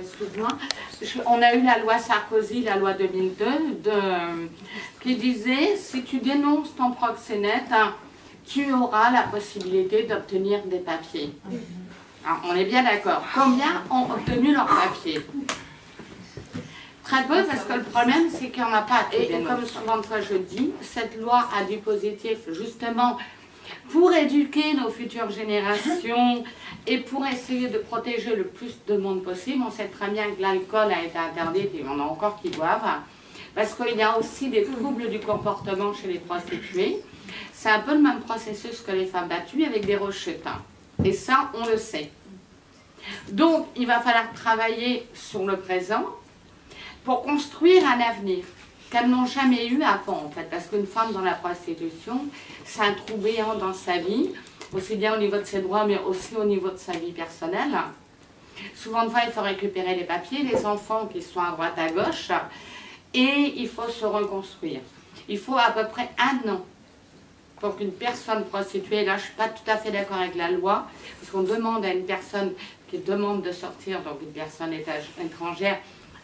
excuse-moi, on a eu la loi Sarkozy, la loi 2002, qui disait, si tu dénonces ton proxénète, tu auras la possibilité d'obtenir des papiers. Alors, on est bien d'accord. Combien ont obtenu leurs papiers? Très peu, parce que le problème, c'est qu'il n'y en a pas. Et comme souvent de fois je dis, cette loi a du positif, justement, pour éduquer nos futures générations et pour essayer de protéger le plus de monde possible. On sait très bien que l'alcool a été interdit, et on a encore qui boivent, parce qu'il y a aussi des troubles du comportement chez les prostituées. C'est un peu le même processus que les femmes battues, avec des rechutes. Et ça, on le sait. Donc, il va falloir travailler sur le présent pour construire un avenir qu'elles n'ont jamais eu avant, en fait. Parce qu'une femme dans la prostitution, c'est un trou béant dans sa vie, aussi bien au niveau de ses droits, mais aussi au niveau de sa vie personnelle. Souvent de fois, il faut récupérer les papiers, les enfants qui sont à droite, à gauche, et il faut se reconstruire. Il faut à peu près 1 an pour qu'une personne prostituée, là je ne suis pas tout à fait d'accord avec la loi, parce qu'on demande à une personne qui demande de sortir, donc une personne étrangère,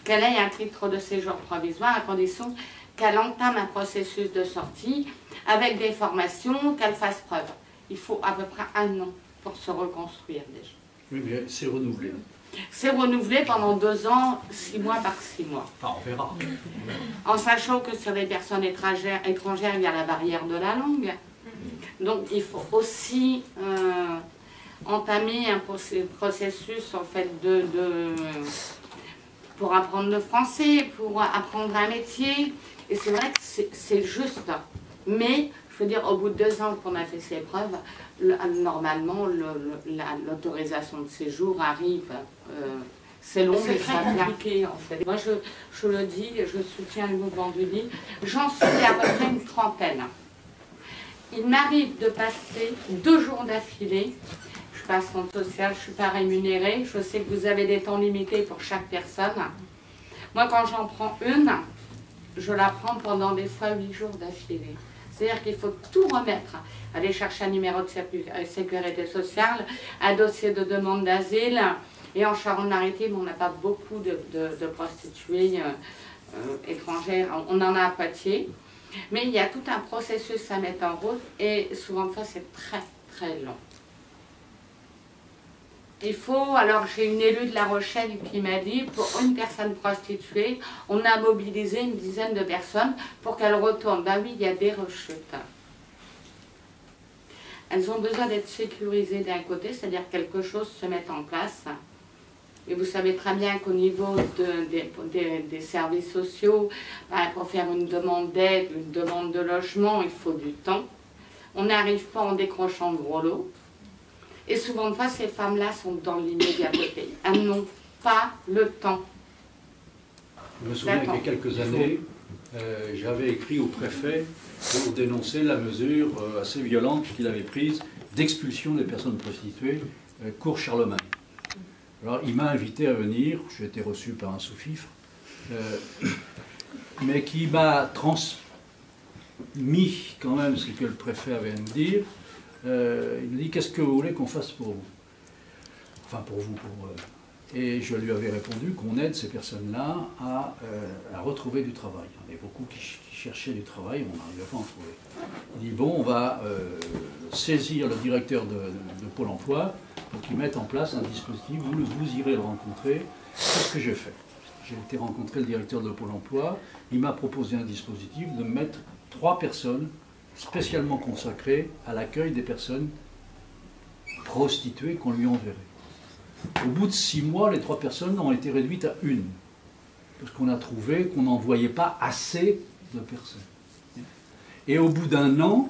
qu'elle ait un titre de séjour provisoire à condition qu'elle entame un processus de sortie avec des formations, qu'elle fasse preuve. Il faut à peu près 1 an pour se reconstruire déjà. Oui, mais c'est renouvelé. C'est renouvelé pendant 2 ans, 6 mois par 6 mois. Enfin, on verra. En sachant que sur les personnes étrangères, il y a la barrière de la langue. Donc il faut aussi entamer un processus en fait pour apprendre le français, pour apprendre un métier. Et c'est vrai que c'est juste. Mais je veux dire, au bout de 2 ans qu'on a fait ses preuves, normalement l'autorisation de séjour arrive. C'est long, mais c'est compliqué en fait. Moi je le dis, je soutiens le mouvement du lit. J'en suis à peu près une 30aine. Il m'arrive de passer 2 jours d'affilée. Je suis pas centre social, je ne suis pas rémunérée. Je sais que vous avez des temps limités pour chaque personne. Moi, quand j'en prends une, je la prends pendant des fois 8 jours d'affilée. C'est-à-dire qu'il faut tout remettre. Aller chercher un numéro de sécurité sociale, un dossier de demande d'asile. Et en Charente-Maritime, on n'a pas beaucoup de prostituées étrangères. On en a à Poitiers. Mais il y a tout un processus à mettre en route et souvent de fois c'est très très long. Il faut, alors j'ai une élue de La Rochelle qui m'a dit, pour une personne prostituée, on a mobilisé une dizaine de personnes pour qu'elles retournent. Ben oui, il y a des rechutes. Elles ont besoin d'être sécurisées d'un côté, c'est-à-dire que quelque chose se mette en place. Et vous savez très bien qu'au niveau des services sociaux, pour faire une demande d'aide, une demande de logement, il faut du temps. On n'arrive pas en décrochant le gros lot. Et souvent de fois, ces femmes-là sont dans l'immédiateté. Elles n'ont pas le temps. Je me souviens qu'il y a quelques années, j'avais écrit au préfet pour dénoncer la mesure assez violente qu'il avait prise d'expulsion des personnes prostituées, cours Charlemagne. Alors, il m'a invité à venir, j'ai été reçu par un sous-fifre, mais qui m'a transmis quand même ce que le préfet avait à nous dire. Il me dit, qu'est-ce que vous voulez qu'on fasse pour vous? enfin pour vous, et je lui avais répondu qu'on aide ces personnes-là à retrouver du travail. Il y en avait beaucoup qui cherchaient du travail, on n'arrivait pas à en trouver. Il dit, bon, on va saisir le directeur de Pôle emploi pour qu'il mette en place un dispositif, vous irez le rencontrer. C'est ce que j'ai fait. J'ai été rencontrer le directeur de Pôle emploi, il m'a proposé un dispositif de mettre 3 personnes spécialement consacrées à l'accueil des personnes prostituées qu'on lui enverrait. Au bout de 6 mois, les 3 personnes ont été réduites à 1, parce qu'on a trouvé qu'on n'envoyait pas assez de personnes. Et au bout d'1 an,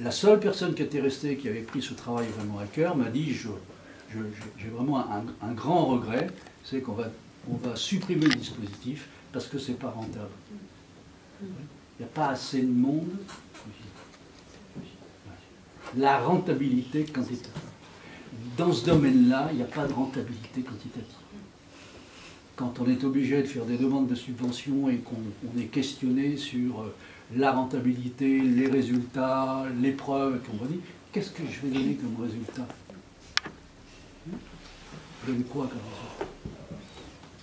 la seule personne qui était restée, qui avait pris ce travail vraiment à cœur, m'a dit, j'ai vraiment un grand regret, c'est qu'on va supprimer le dispositif parce que c'est pas rentable. Il n'y a pas assez de monde. La rentabilité quantitative. Dans ce domaine-là, il n'y a pas de rentabilité quantitative. Quand on est obligé de faire des demandes de subventions et qu'on est questionné sur la rentabilité, les résultats, les preuves, qu'on va dire, qu'est-ce que je vais donner comme résultat? Je donne quoi comme résultat?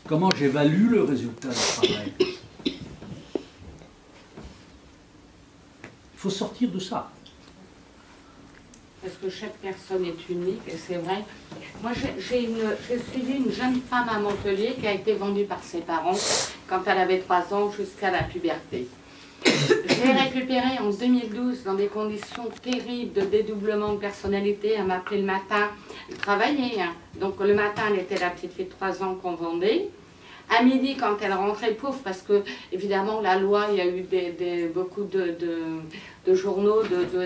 Comment j'évalue le résultat du travail? Il faut sortir de ça. Parce que chaque personne est unique, et c'est vrai. Moi, j'ai suivi une jeune femme à Montpellier qui a été vendue par ses parents quand elle avait 3 ans jusqu'à la puberté. Je l'ai récupérée en 2012 dans des conditions terribles de dédoublement de personnalité. Elle m'appelait le matin, elle travaillait. Hein. Donc le matin, elle était la petite fille de 3 ans qu'on vendait. À midi, quand elle rentrait, pauvre, parce que, évidemment, la loi, il y a eu beaucoup de journaux,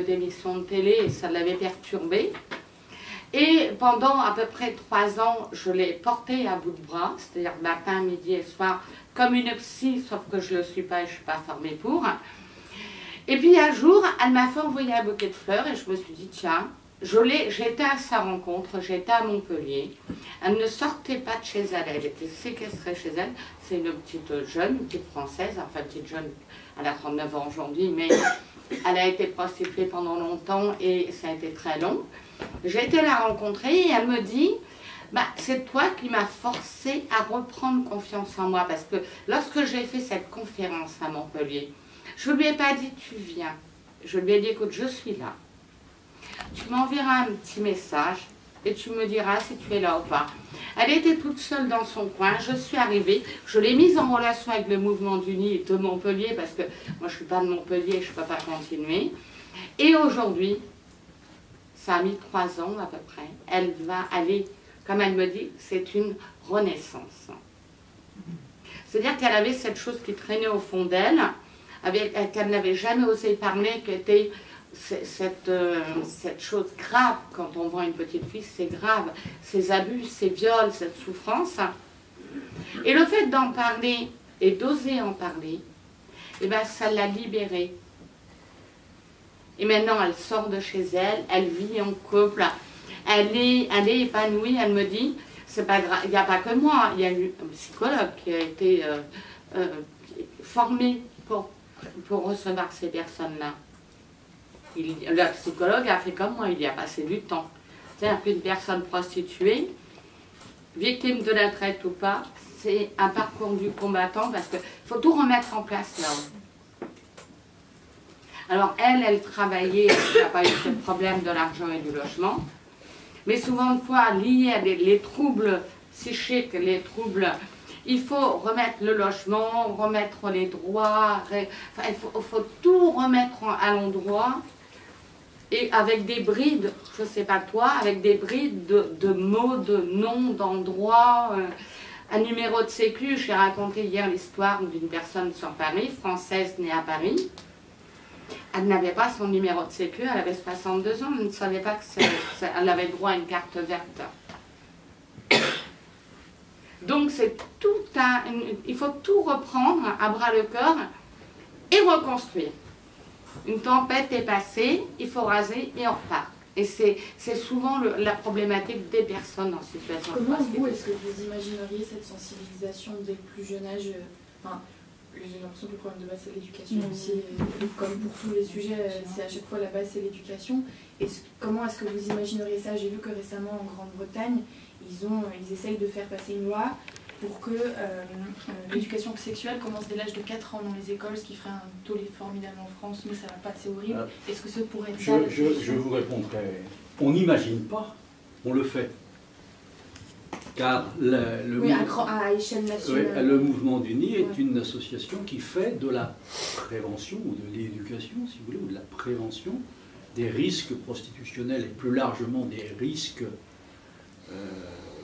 d'émissions de télé, et ça l'avait perturbée. Et pendant à peu près 3 ans, je l'ai portée à bout de bras, c'est-à-dire matin, midi et soir, comme une psy, sauf que je ne le suis pas et je ne suis pas formée pour. Et puis un jour, elle m'a fait envoyer un bouquet de fleurs, et je me suis dit, tiens, j'étais à sa rencontre, j'étais à Montpellier. Elle ne sortait pas de chez elle, elle était séquestrée chez elle. C'est une petite jeune, une petite française, enfin petite jeune, elle a 39 ans aujourd'hui, mais elle a été prostituée pendant longtemps et ça a été très long. J'ai été la rencontrer et elle me dit, bah, c'est toi qui m'as forcé à reprendre confiance en moi. Parce que lorsque j'ai fait cette conférence à Montpellier, je ne lui ai pas dit tu viens. Je lui ai dit écoute, je suis là. Tu m'enverras un petit message et tu me diras si tu es là ou pas. Elle était toute seule dans son coin, je suis arrivée, je l'ai mise en relation avec le mouvement d'Uni de Montpellier, parce que moi je ne suis pas de Montpellier, je ne peux pas continuer. Et aujourd'hui, ça a mis 3 ans à peu près, elle va aller, comme elle me dit, c'est une renaissance. C'est-à-dire qu'elle avait cette chose qui traînait au fond d'elle, qu'elle n'avait jamais osé parler, qui était cette chose grave. Quand on voit une petite fille, c'est grave, ces abus, ces viols, cette souffrance. Et le fait d'en parler et d'oser en parler, eh ben, ça l'a libérée. Et maintenant, elle sort de chez elle, elle vit en couple, elle est épanouie, elle me dit, c'est pas grave, il n'y a pas que moi, il y a eu un psychologue qui a été formé pour recevoir ces personnes-là. Le psychologue a fait comme moi, il y a passé du temps. C'est-à-dire qu'une personne prostituée, victime de la traite ou pas, c'est un parcours du combattant parce qu'il faut tout remettre en place là-haut. Alors elle travaillait, elle n'a pas eu ce problème de l'argent et du logement, mais souvent de fois liés à les troubles psychiques, les troubles, il faut remettre le logement, remettre les droits, enfin, il faut tout remettre à l'endroit. Et avec des brides, je ne sais pas toi, avec des brides de mots, de noms, d'endroits, un numéro de sécu. J'ai raconté hier l'histoire d'une personne sur Paris, française née à Paris. Elle n'avait pas son numéro de sécu, elle avait 62 ans, elle ne savait pas qu'elle avait droit à une carte verte. Donc c'est tout il faut tout reprendre à bras le corps et reconstruire. Une tempête est passée, il faut raser et on repart. Et c'est souvent la problématique des personnes en situation de prostitution. Comment vous, est-ce que vous imagineriez cette sensibilisation dès le plus jeune âge, enfin, j'ai l'impression que le problème de base c'est l'éducation aussi, et comme pour tous les sujets, c'est à chaque fois la base c'est l'éducation. Et comment est-ce que vous imagineriez ça? J'ai vu que récemment en Grande-Bretagne, ils essayent de faire passer une loi pour que l'éducation sexuelle commence dès l'âge de 4 ans dans les écoles, ce qui ferait un tollé formidable en France, mais ça va pas, c'est horrible. Est-ce que ça pourrait être ça? Je vous répondrai. On n'imagine pas, on le fait. Car à échelle nationale. Le mouvement du NIE est une association qui fait de la prévention, ou de l'éducation, si vous voulez, ou de la prévention des risques prostitutionnels et plus largement des risques,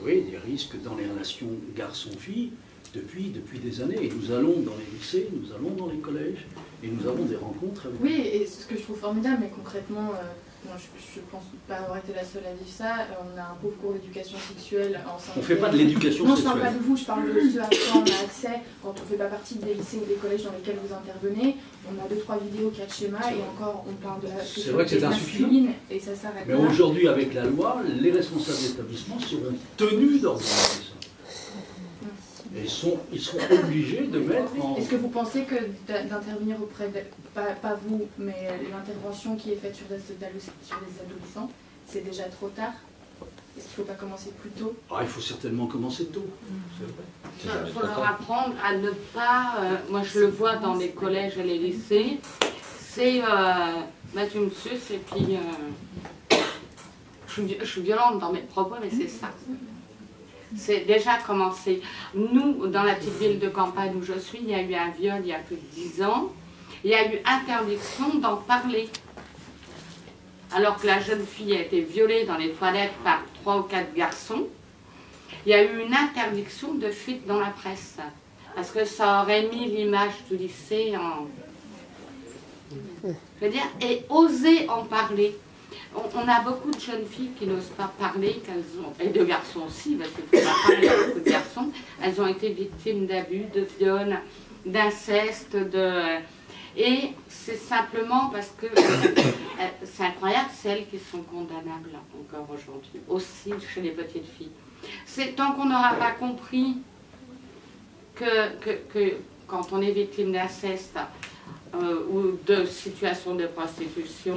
des risques dans les relations garçons-filles depuis des années. Et nous allons dans les lycées, nous allons dans les collèges, et nous avons des rencontres avec... Oui, et ce que je trouve formidable, mais concrètement, moi, je pense pas avoir été la seule à vivre ça. On a un pauvre cours d'éducation sexuelle en On ne fait pas de l'éducation sexuelle. Non, je ne parle pas de vous, je parle de ceux à qui on a accès quand on ne fait pas partie des lycées ou des collèges dans lesquels vous intervenez. On a 2-3 vidéos, 4 schémas, et encore, on parle de la sexualité masculine, et ça s'arrête là. Mais aujourd'hui, avec la loi, les responsables d'établissement seront tenus d'organiser ça. Et ils seront obligés de mettre en... Est-ce que vous pensez que d'intervenir auprès de... Pas vous, mais l'intervention qui est faite sur des adolescents, c'est déjà trop tard? Est-ce qu'il ne faut pas commencer plus tôt? Il faut certainement commencer tôt. Il faut leur apprendre à ne pas... moi, je le vois dans les collèges et les lycées. C'est mettre une suce et puis... je suis violente dans mes propos, mais c'est ça. C'est déjà commencé. Nous, dans la petite ville de campagne où je suis, il y a eu un viol il y a plus de 10 ans. Il y a eu interdiction d'en parler. Alors que la jeune fille a été violée dans les toilettes par 3 ou 4 garçons, il y a eu une interdiction de fuite dans la presse. Parce que ça aurait mis l'image du lycée en... Je veux dire, et oser en parler. On a beaucoup de jeunes filles qui n'osent pas parler, et de garçons aussi, parce qu'il faut pas parler à beaucoup de garçons. Elles ont été victimes d'abus, de viols, d'inceste, et c'est simplement parce que c'est incroyable, celles qui sont condamnables encore aujourd'hui, aussi chez les petites filles. C'est tant qu'on n'aura pas compris que quand on est victime d'inceste ou de situation de prostitution,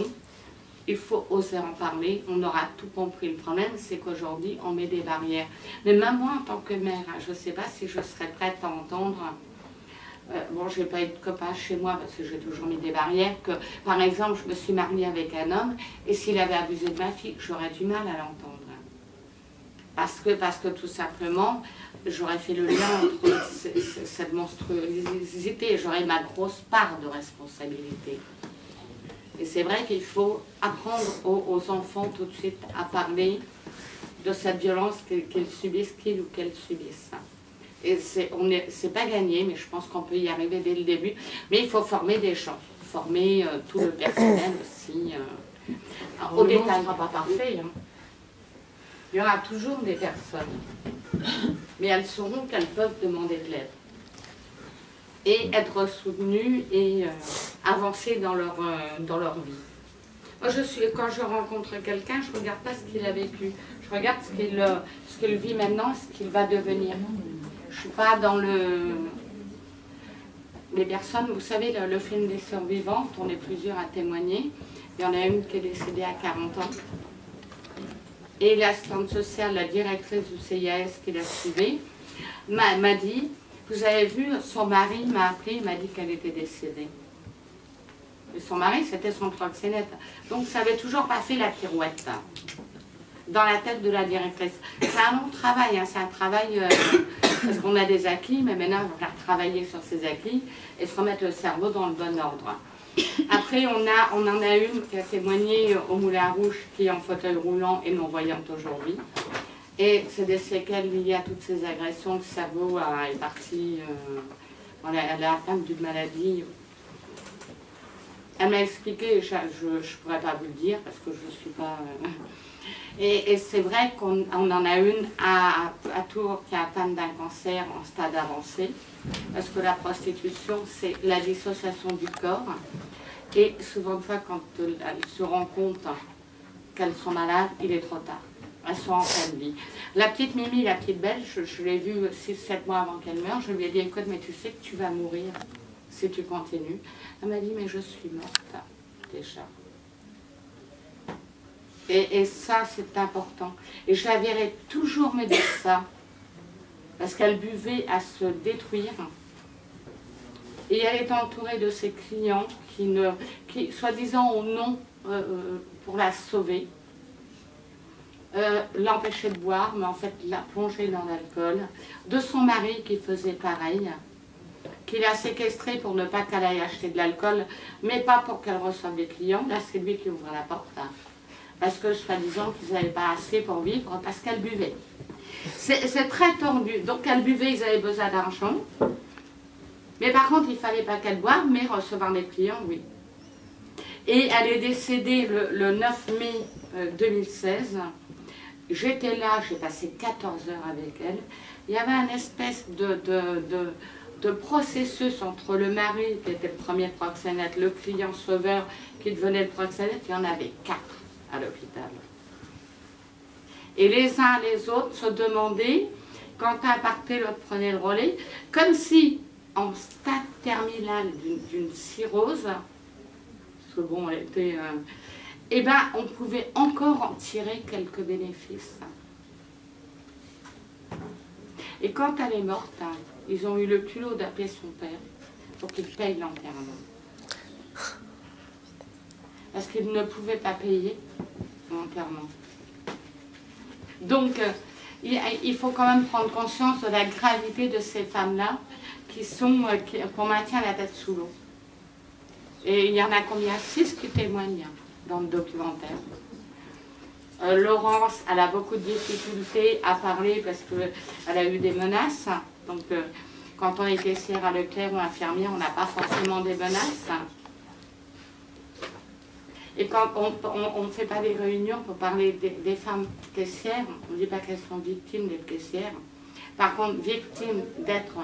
il faut oser en parler, on aura tout compris. Le problème, c'est qu'aujourd'hui, on met des barrières. Mais même moi, en tant que mère, je ne sais pas si je serais prête à entendre... bon, je ne vais pas être copain chez moi, parce que j'ai toujours mis des barrières, que, par exemple, je me suis mariée avec un homme, et s'il avait abusé de ma fille, j'aurais du mal à l'entendre. Parce que tout simplement, j'aurais fait le lien entre cette monstruosité, j'aurais ma grosse part de responsabilité. Et c'est vrai qu'il faut apprendre aux enfants tout de suite à parler de cette violence qu'ils subissent, qu'ils ou qu'elles subissent. Et c'est pas gagné, mais je pense qu'on peut y arriver dès le début. Mais il faut former des gens, former tout le personnel aussi. Au détail, ne sera pas parfait. Hein. Il y aura toujours des personnes, mais elles sauront qu'elles peuvent demander de l'aide. Et être soutenues et avancer dans leur vie. Moi, quand je rencontre quelqu'un, je ne regarde pas ce qu'il a vécu. Je regarde ce qu'il vit maintenant, ce qu'il va devenir. Je ne suis pas dans les personnes, vous savez, le film des survivantes, on est plusieurs à témoigner. Il y en a une qui est décédée à 40 ans. Et l'assistante sociale, la directrice du CIAS qui l'a suivie, m'a dit... Vous avez vu, son mari m'a appelé, il m'a dit qu'elle était décédée. Et son mari, c'était son proxénète. Donc ça n'avait toujours pas fait la pirouette dans la tête de la directrice. C'est un long travail, hein, c'est un travail, parce qu'on a des acquis, mais maintenant il va falloir travailler sur ces acquis et se remettre le cerveau dans le bon ordre. Après, on en a une qui a témoigné au Moulin Rouge, qui est en fauteuil roulant et non-voyante aujourd'hui. Et c'est des séquelles liées à toutes ces agressions. Le cerveau est parti, elle est atteinte d'une maladie. Elle m'a expliqué, je ne pourrais pas vous le dire parce que je ne suis pas... Et c'est vrai qu'on en a une à Tours qui est atteinte d'un cancer en stade avancé. Parce que la prostitution, c'est la dissociation du corps. Et souvent de fois, quand elles se rendent compte qu'elles sont malades, il est trop tard. Elles sont en fin de vie. La petite Mimi, la petite Belge, je l'ai vue 6-7 mois avant qu'elle meure, je lui ai dit, écoute, mais tu sais que tu vas mourir. si tu continues. Elle m'a dit, mais je suis morte, déjà. Et ça, c'est important. Et je la verrai toujours me dire ça, parce qu'elle buvait à se détruire. Et elle est entourée de ses clients qui soi-disant, ont non pour la sauver. L'empêcher de boire, mais en fait la plonger dans l'alcool, de son mari qui faisait pareil, qui l'a séquestrée pour ne pas qu'elle aille acheter de l'alcool, mais pas pour qu'elle reçoive des clients. Là, c'est lui qui ouvre la porte, hein, parce que soi-disant qu'ils n'avaient pas assez pour vivre, parce qu'elle buvait. C'est très tordu. Donc elle buvait, ils avaient besoin d'argent, mais par contre il ne fallait pas qu'elle boive, mais recevoir des clients, oui. Et elle est décédée le 9 mai 2016. J'étais là, j'ai passé 14 heures avec elle. Il y avait un espèce de processus entre le mari, qui était le premier proxénète, le client sauveur, qui devenait le proxénète. Il y en avait 4 à l'hôpital. Et les uns les autres se demandaient, quand un partait, l'autre prenait le relais, comme si, en stade terminal d'une cirrhose, parce que bon, elle était... eh bien, on pouvait encore en tirer quelques bénéfices. Et quand elle est morte, hein, ils ont eu le culot d'appeler son père pour qu'il paye l'enterrement. Parce qu'ils ne pouvaient pas payer l'enterrement. Donc, il faut quand même prendre conscience de la gravité de ces femmes-là qu'on maintient la tête sous l'eau. Et il y en a combien? 6 qui témoignent dans le documentaire. Laurence, elle a beaucoup de difficultés à parler parce qu'elle a eu des menaces. Donc, quand on est caissière à Leclerc ou infirmière, on n'a pas forcément des menaces. Et quand on ne fait pas des réunions pour parler des femmes caissières, on ne dit pas qu'elles sont victimes d'être caissières. Par contre, victimes d'être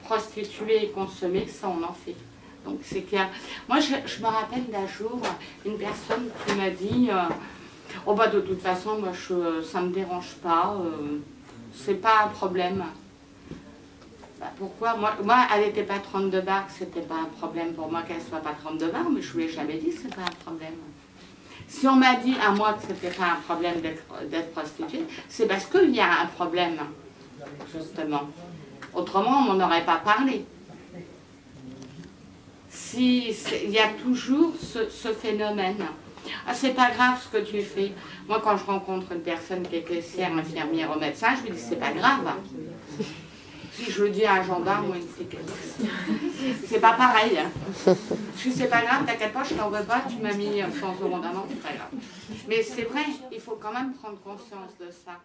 prostituées et consommées, ça on en fait. Donc c'est clair. Moi, je me rappelle d'un jour, une personne qui m'a dit oh bah de toute façon, moi, ça ne me dérange pas, c'est pas un problème. Bah, pourquoi moi, elle était patronne de bar, c'était pas un problème pour moi qu'elle soit patronne de bar, mais je ne lui ai jamais dit que c'est pas un problème. Si on m'a dit à moi que c'était pas un problème d'être prostituée, c'est parce qu'il y a un problème, justement. Autrement, on n'en aurait pas parlé. Il y a toujours ce phénomène. Ah, c'est pas grave ce que tu fais. Moi, quand je rencontre une personne qui est caissière, infirmière ou médecin, je lui dis c'est pas grave. Si je le dis à un gendarme ou une sécurité, c'est pas pareil. Je dis c'est pas grave, t'inquiète pas, je t'en veux pas, tu m'as mis 100 € d'amende, c'est pas grave. Mais c'est vrai, il faut quand même prendre conscience de ça.